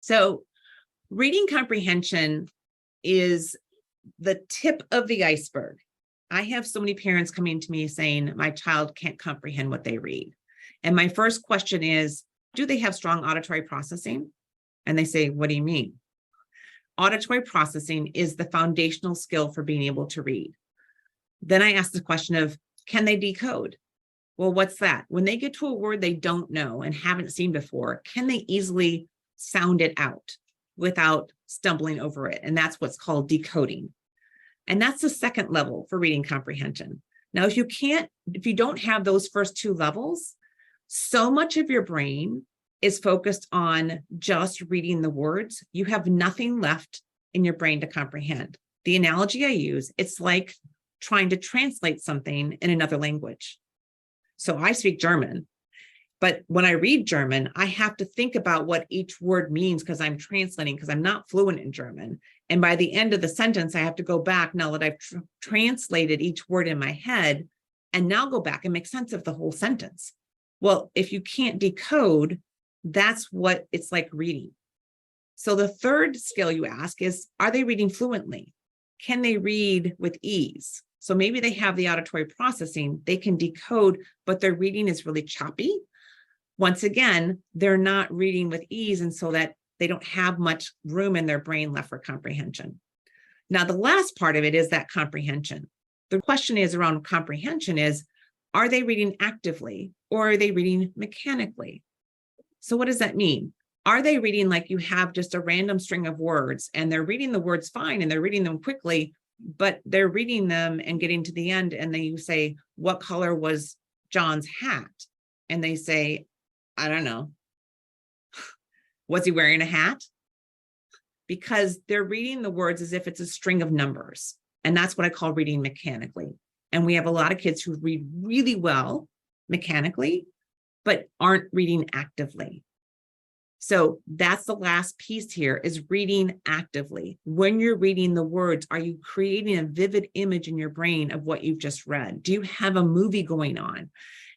So reading comprehension is the tip of the iceberg. I have so many parents coming to me saying, my child can't comprehend what they read. And my first question is, do they have strong auditory processing? And they say, what do you mean? Auditory processing is the foundational skill for being able to read. Then I ask the question of, can they decode? Well, what's that? When they get to a word they don't know and haven't seen before, can they easily sound it out without stumbling over it? And that's what's called decoding. And that's the second level for reading comprehension. Now, if you don't have those first two levels, so much of your brain is focused on just reading the words. You have nothing left in your brain to comprehend. The analogy I use, it's like trying to translate something in another language. So I speak German, but when I read German, I have to think about what each word means because I'm translating, because I'm not fluent in German. And by the end of the sentence, I have to go back now that I've translated each word in my head and now go back and make sense of the whole sentence. Well, if you can't decode, that's what it's like reading. So the third skill you ask is, are they reading fluently? Can they read with ease? So maybe they have the auditory processing, they can decode, but their reading is really choppy. Once again, they're not reading with ease, and so that they don't have much room in their brain left for comprehension. Now, the last part of it is that comprehension. The question is around comprehension is, are they reading actively or are they reading mechanically? So what does that mean? Are they reading like you have just a random string of words and they're reading the words fine and they're reading them quickly, but they're reading them and getting to the end and then you say, what color was John's hat? And they say, I don't know. Was he wearing a hat? Because they're reading the words as if it's a string of numbers. And that's what I call reading mechanically. And we have a lot of kids who read really well mechanically, but aren't reading actively. So that's the last piece here, is reading actively. When you're reading the words, are you creating a vivid image in your brain of what you've just read? Do you have a movie going on?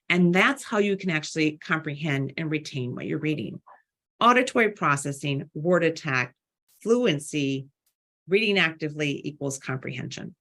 And that's how you can actually comprehend and retain what you're reading. Auditory processing, word attack, fluency, reading actively equals comprehension.